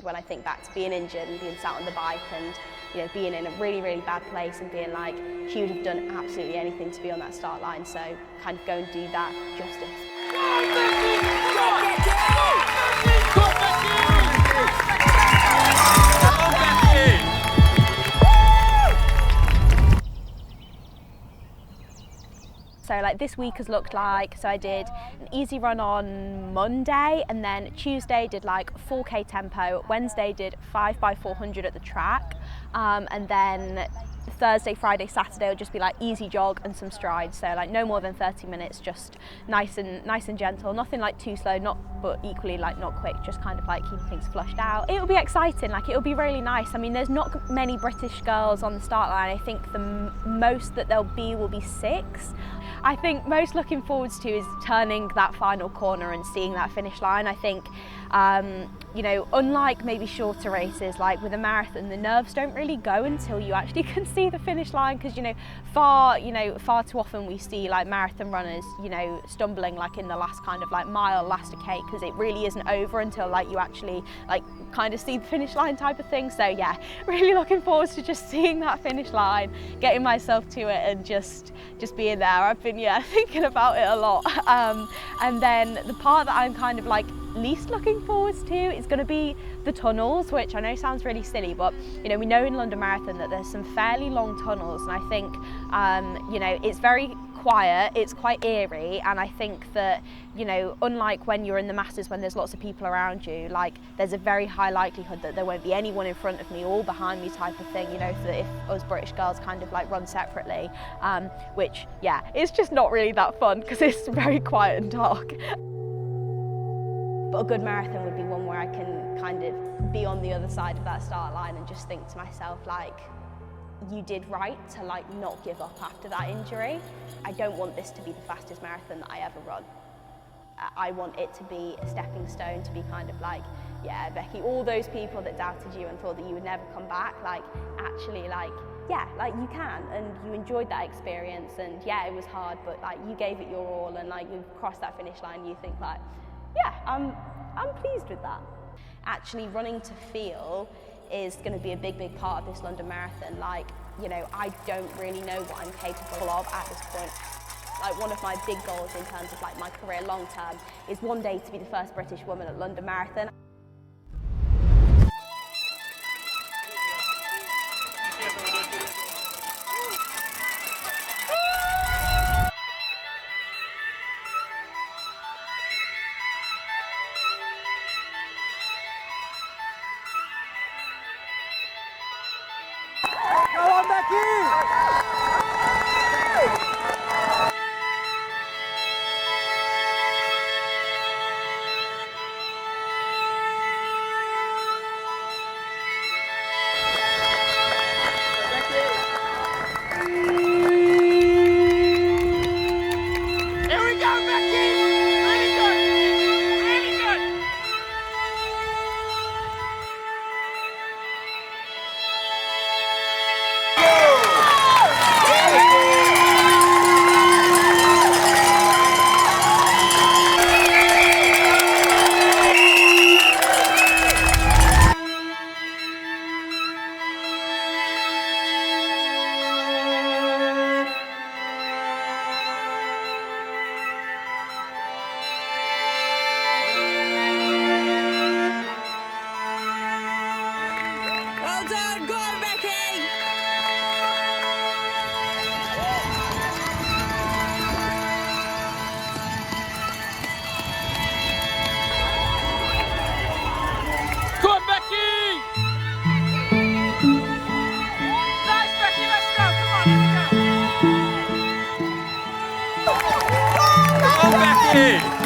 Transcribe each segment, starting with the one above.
And when I think back to being injured and being sat on the bike and, you know, being in a really, really bad place and being like, she would have done absolutely anything to be on that start line. So kind of go and do that justice. So like this week has looked like, so I did an easy run on Monday, and then Tuesday did like 4K tempo, Wednesday did 5x400 at the track, and then Thursday, Friday, Saturday will just be like easy jog and some strides, so like no more than 30 minutes, just nice and gentle, nothing like too slow, but equally like not quick, just kind of like keeping things flushed out. It'll be exciting, like it'll be really nice. I mean, there's not many British girls on the start line. I think the most that there'll be will be 6. I think most looking forwards to is turning that final corner and seeing that finish line. I think, you know, unlike maybe shorter races, like with a marathon, the nerves don't really go until you actually can see the finish line, because, you know, far too often we see like marathon runners, you know, stumbling like in the last kind of like mile, last decade, because it really isn't over until like you actually like kind of see the finish line type of thing. So yeah, really looking forward to just seeing that finish line, getting myself to it, and just being there. I've been thinking about it a lot, and then the part that I'm kind of like least looking forward to is going to be the tunnels, which I know sounds really silly, but you know, we know in London Marathon that there's some fairly long tunnels, and I think you know, it's very quiet, it's quite eerie, and I think that, you know, unlike when you're in the masses when there's lots of people around you, like there's a very high likelihood that there won't be anyone in front of me or behind me type of thing, you know, so that if us British girls kind of like run separately, which yeah, it's just not really that fun because it's very quiet and dark. But a good marathon would be one where I can kind of be on the other side of that start line and just think to myself, like, you did right to like not give up after that injury. I don't want this to be the fastest marathon that I ever run. I want it to be a stepping stone, to be kind of like, yeah, Becky, all those people that doubted you and thought that you would never come back, like actually like, yeah, like you can, and you enjoyed that experience, and yeah, it was hard, but like you gave it your all, and like you've crossed that finish line, you think like, yeah, I'm pleased with that. Actually running to feel is going to be a big part of this London Marathon. Like, you know, I don't really know what I'm capable of at this point. Like, one of my big goals in terms of like my career long term is one day to be the first British woman at London Marathon. Go on, Becky! Well done, go on, Becky! Go on, Becky! Nice, Becky, let's go, come on, let's go! Go on, Becky!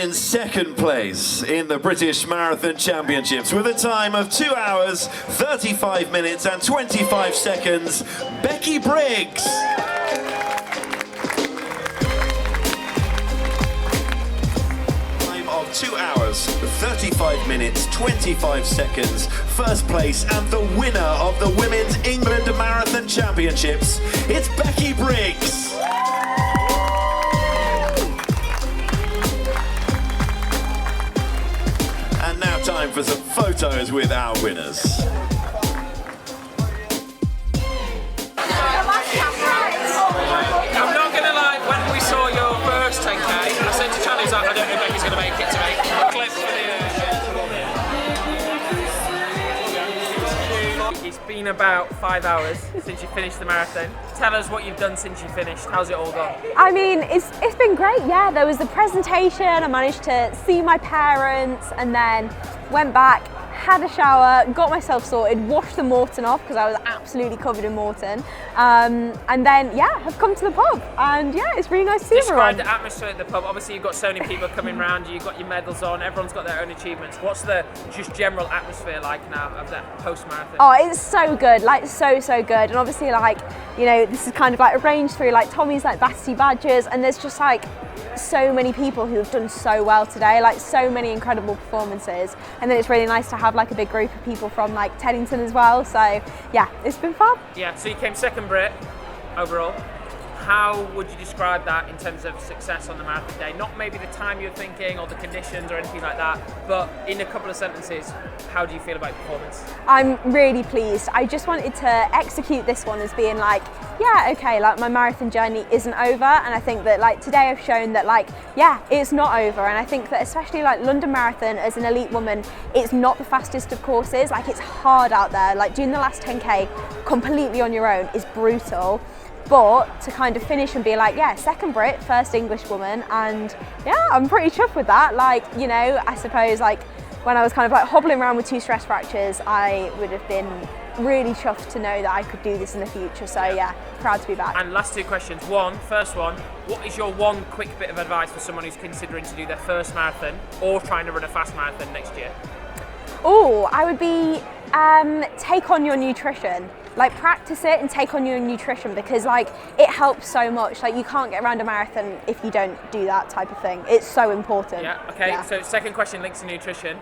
in second place in the British Marathon Championships with a time of 2 hours, 35 minutes and 25 seconds, Becky Briggs. Time of 2 hours, 35 minutes, 25 seconds, first place and the winner of the Women's England Marathon Championships, it's Becky Briggs. Time for some photos with our winners. I'm not gonna lie, when we saw your first 10k, I said to Charlie, I don't know if Becky's gonna make it to make a clip for the It's been about 5 hours since you finished the marathon. Tell us what you've done since you finished. How's it all gone? I mean, it's been great, yeah. There was the presentation, I managed to see my parents and then went back, had a shower, got myself sorted, washed the Morton off because I was absolutely covered in Morton. And then, yeah, have come to the pub and yeah, it's really nice to see everyone. Describe the atmosphere at the pub. Obviously you've got so many people coming round you, you've got your medals on, everyone's got their own achievements. What's the just general atmosphere like now of that post-marathon? Oh, it's so good, like so good. And obviously like, you know, this is kind of like arranged through like Tommy's like Battersea Badgers and there's just like so many people who have done so well today, like so many incredible performances. And then it's really nice to have like a big group of people from like Teddington as well. So yeah, it's been fun. Yeah, so you came second Brit overall. How would you describe that in terms of success on the marathon day? Not maybe the time you're thinking or the conditions or anything like that, but in a couple of sentences, how do you feel about your performance? I'm really pleased. I just wanted to execute this one as being like, yeah, okay, like my marathon journey isn't over. And I think that like today I've shown that like, yeah, it's not over. And I think that especially like London Marathon as an elite woman, it's not the fastest of courses. Like it's hard out there. Like doing the last 10K completely on your own is brutal. But to kind of finish and be like, yeah, second Brit, first English woman, and yeah, I'm pretty chuffed with that. Like, you know, I suppose like when I was kind of like hobbling around with 2 stress fractures, I would have been really chuffed to know that I could do this in the future. So yeah, proud to be back. And last 2 questions. First one, what is your one quick bit of advice for someone who's considering to do their first marathon or trying to run a fast marathon next year? Oh, I would be take on your nutrition. Like practice it and take on your nutrition because like it helps so much. Like you can't get around a marathon if you don't do that type of thing. It's so important. Yeah, okay, yeah. So second question links to nutrition.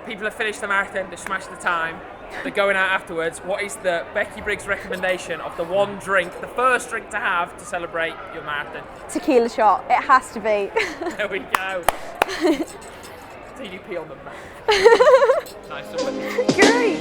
People have finished the marathon, they've smashed the time, they're going out afterwards. What is the Becky Briggs recommendation of the one drink, the first drink to have to celebrate your marathon? Tequila shot, it has to be. There we go. TDP on the map. Nice. Great.